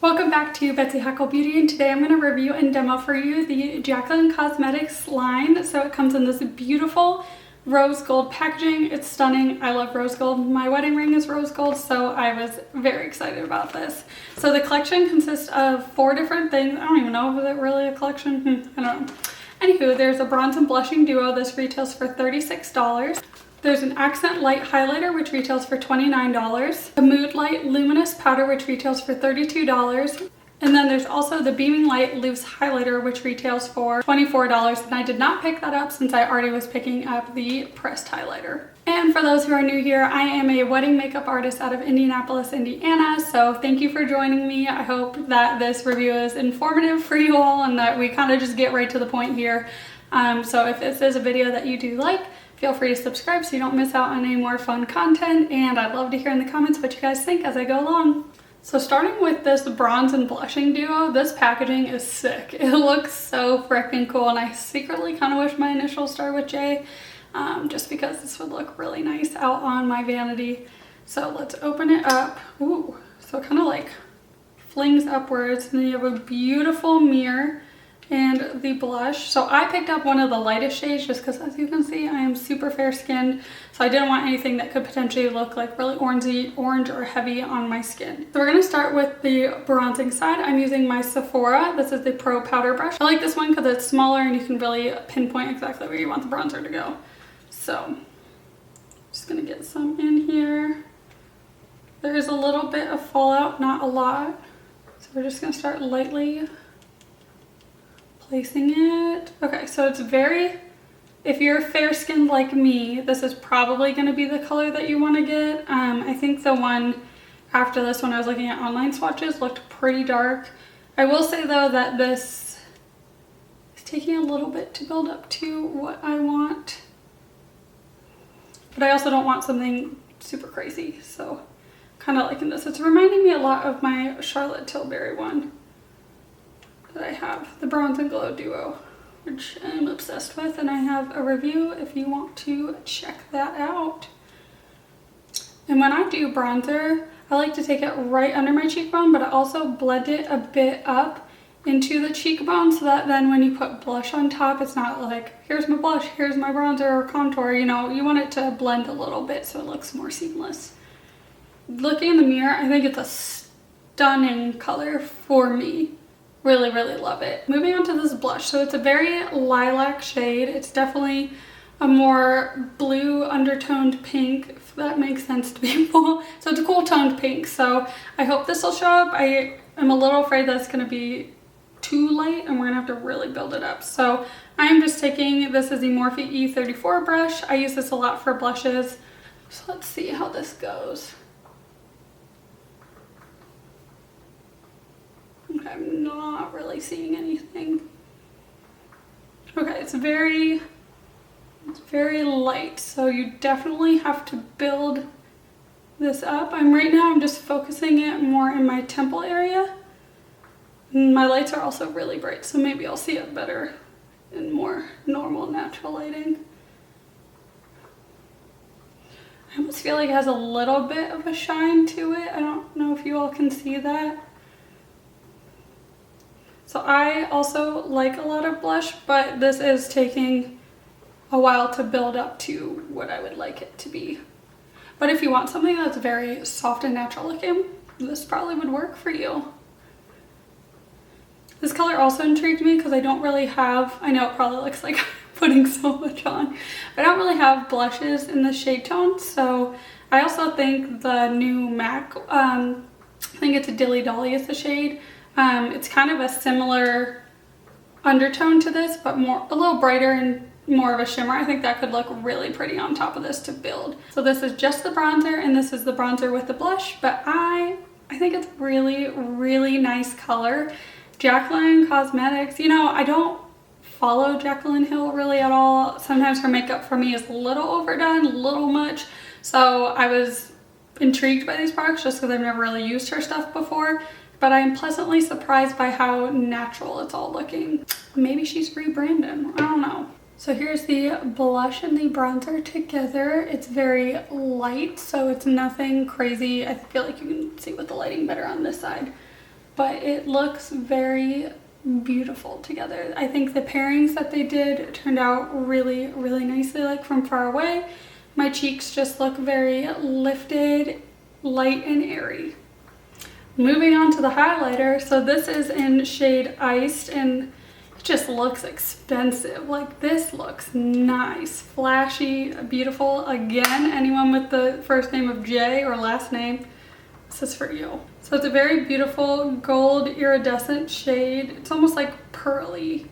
Welcome back to Betsy Hackle Beauty, and today I'm going to review and demo for you the JACLYN Cosmetics line. So it comes in this beautiful rose gold packaging. It's stunning. I love rose gold. My wedding ring is rose gold, so I was very excited about this. So the collection consists of 4 different things. I don't even know if it's really a collection. I don't know. Anywho, there's a bronze and blushing duo. This retails for $36. There's an accent light highlighter, which retails for $29. A mood light luminous powder, which retails for $32. And then there's also the beaming light loose highlighter, which retails for $24. And I did not pick that up since I already was picking up the pressed highlighter. And for those who are new here, I am a wedding makeup artist out of Indianapolis, Indiana. So thank you for joining me. I hope that this review is informative for you all and that we kind of just get right to the point here. So if this is a video that you do like, feel free to subscribe so you don't miss out on any more fun content, and I'd love to hear in the comments what you guys think as I go along. So starting with this bronze and blushing duo, this packaging is sick. It looks so freaking cool, and I secretly kind of wish my initials started with J, just because this would look really nice out on my vanity. So let's open it up. Ooh, so it kind of like flings upwards, and then you have a beautiful mirror and the blush. So I picked up one of the lightest shades just because, as you can see, I am super fair skinned, so I didn't want anything that could potentially look like really orange or heavy on my skin. So we're going to start with the bronzing side. I'm using my Sephora. This is the Pro Powder Brush. I like this one because it's smaller and you can really pinpoint exactly where you want the bronzer to go. So just going to get some in here. There is a little bit of fallout, not a lot. So we're just going to start lightly placing it. Okay, so it's very, if you're fair skinned like me, this is probably going to be the color that you want to get. I think the one after this, when I was looking at online swatches, looked pretty dark. I will say though that this is taking a little bit to build up to what I want, but I also don't want something super crazy, so kind of liking this. It's reminding me a lot of my Charlotte Tilbury one that I have, the Bronze and Glow duo, which I'm obsessed with, and I have a review if you want to check that out. And when I do bronzer, I like to take it right under my cheekbone, but I also blend it a bit up into the cheekbone so that then when you put blush on top, it's not like, here's my blush, here's my bronzer or contour. You know, you want it to blend a little bit so it looks more seamless. Looking in the mirror, I think it's a stunning color for me. Really, really love it. Moving on to this blush. So it's a very lilac shade. It's definitely a more blue undertoned pink, if that makes sense to people. So it's a cool toned pink. So I hope this will show up. I am a little afraid that it's going to be too light and we're going to have to really build it up. So I'm just taking, this is the Morphe E34 brush. I use this a lot for blushes. So let's see how this goes. I'm not really seeing anything. Okay, it's very light, so you definitely have to build this up. Right now I'm just focusing it more in my temple area. And my lights are also really bright, so maybe I'll see it better in more normal, natural lighting. I almost feel like it has a little bit of a shine to it. I don't know if you all can see that. So I also like a lot of blush, but this is taking a while to build up to what I would like it to be. But if you want something that's very soft and natural looking, this probably would work for you. This color also intrigued me because I don't really have, I know it probably looks like I'm putting so much on, but I don't really have blushes in the shade tone. So I also think the new MAC, I think it's a Dilly Dolly is the shade. It's kind of a similar undertone to this, but a little brighter and more of a shimmer. I think that could look really pretty on top of this to build. So this is just the bronzer, and this is the bronzer with the blush, but I think it's really, really nice color. JACLYN Cosmetics, you know, I don't follow Jaclyn Hill really at all. Sometimes her makeup for me is a little overdone, a little much. So I was intrigued by these products just because I've never really used her stuff before. But I am pleasantly surprised by how natural it's all looking. Maybe she's rebranding, I don't know. So here's the blush and the bronzer together. It's very light, so it's nothing crazy. I feel like you can see with the lighting better on this side. but it looks very beautiful together. I think the pairings that they did turned out really, really nicely, like from far away. My cheeks just look very lifted, light and airy. Moving on to the highlighter. So this is in shade Iced, and it just looks expensive. Like, this looks nice, flashy, beautiful. Again, anyone with the first name of J or last name, this is for you. So it's a very beautiful gold iridescent shade. It's almost like pearly,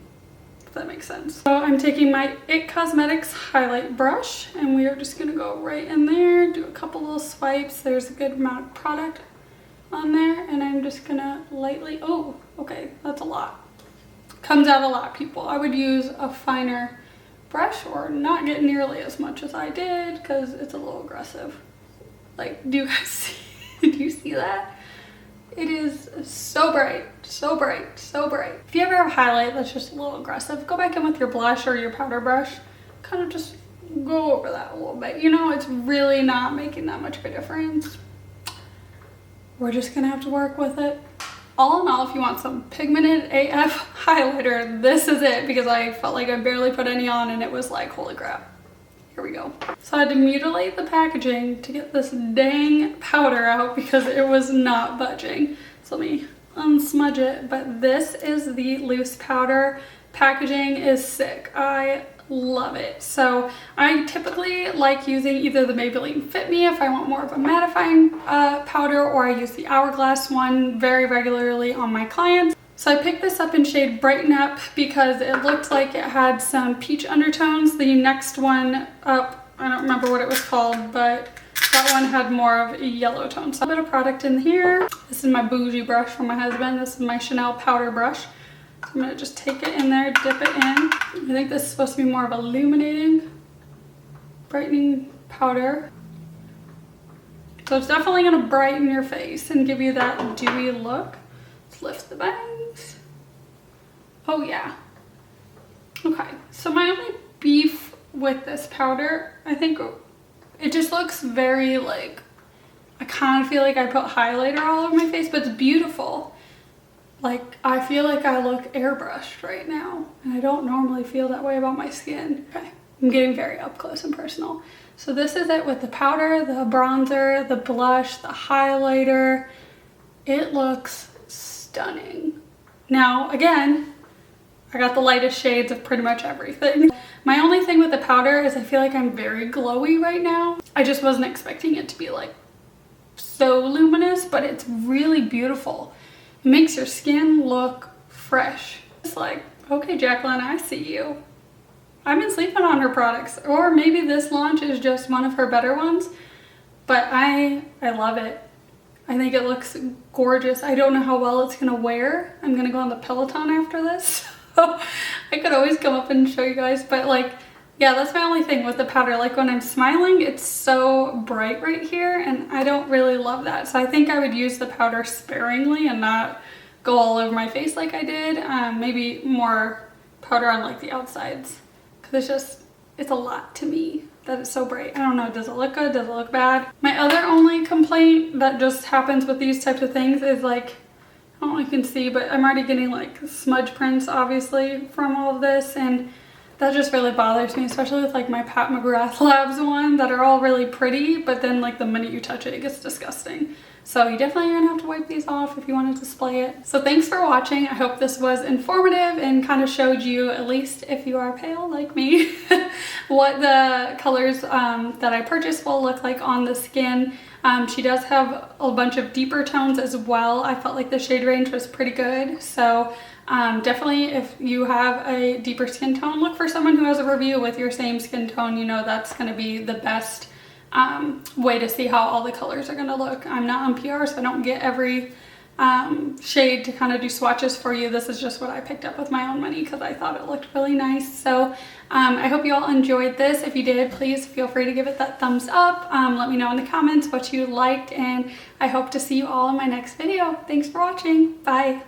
if that makes sense. So I'm taking my IT Cosmetics highlight brush, and we are just gonna go right in there, do a couple little swipes. There's a good amount of product on there, and I'm just gonna lightly, oh, okay, that's a lot. Comes out a lot, people. I would use a finer brush or not get nearly as much as I did because it's a little aggressive. Like, do you guys see, do you see that? It is so bright, so bright, so bright. If you ever have a highlight that's just a little aggressive, go back in with your blush or your powder brush. Kind of just go over that a little bit. You know, it's really not making that much of a difference. We're just gonna have to work with it. All in all, if you want some pigmented AF highlighter, this is it, because I felt like I barely put any on and it was like, holy crap. Here we go. So I had to mutilate the packaging to get this dang powder out because it was not budging. So let me unsmudge it, but this is the loose powder. Packaging is sick. I love it. So I typically like using either the Maybelline Fit Me if I want more of a mattifying powder, or I use the Hourglass one very regularly on my clients. So I picked this up in shade Brighten Up because it looked like it had some peach undertones. The next one up, I don't remember what it was called, but that one had more of a yellow tone. So a bit of product in here. This is my bougie brush from my husband. This is my Chanel powder brush. I'm gonna just take it in there, dip it in. I think this is supposed to be more of a illuminating, brightening powder. So it's definitely gonna brighten your face and give you that dewy look. Let's lift the bangs. Oh yeah. Okay, so my only beef with this powder, I think it just looks very like, I kind of feel like I put highlighter all over my face, but it's beautiful. Like, I feel like I look airbrushed right now, and I don't normally feel that way about my skin. Okay, I'm getting very up close and personal. So this is it with the powder, the bronzer, the blush, the highlighter. It looks stunning. Now, again, I got the lightest shades of pretty much everything. My only thing with the powder is I feel like I'm very glowy right now. I just wasn't expecting it to be like so luminous, but it's really beautiful. It makes your skin look fresh. It's like, okay, JACLYN, I see you. I've been sleeping on her products, or maybe this launch is just one of her better ones, but I love it. I think it looks gorgeous. I don't know how well it's gonna wear. I'm gonna go on the Peloton after this. I could always come up and show you guys, but like, yeah, that's my only thing with the powder. Like, when I'm smiling, it's so bright right here, and I don't really love that. So I think I would use the powder sparingly and not go all over my face like I did. Maybe more powder on like the outsides, because it's a lot to me that it's so bright. I don't know, does it look good? Does it look bad? My other only complaint that just happens with these types of things is like, I don't know if you can see, but I'm already getting like smudge prints obviously from all of this, and that just really bothers me, especially with like my Pat McGrath Labs one that are all really pretty, but then like the minute you touch it, it gets disgusting. So you definitely are gonna have to wipe these off if you want to display it. So thanks for watching. I hope this was informative and kind of showed you, at least if you are pale like me, what the colors that I purchased will look like on the skin. She does have a bunch of deeper tones as well. I felt like the shade range was pretty good. So definitely, if you have a deeper skin tone, look for someone who has a review with your same skin tone. You know, that's going to be the best way to see how all the colors are going to look. I'm not on PR, so I don't get every shade to kind of do swatches for you. This is just what I picked up with my own money because I thought it looked really nice. So I hope you all enjoyed this. If you did, please feel free to give it that thumbs up. Let me know in the comments what you liked, and I hope to see you all in my next video. Thanks for watching. Bye.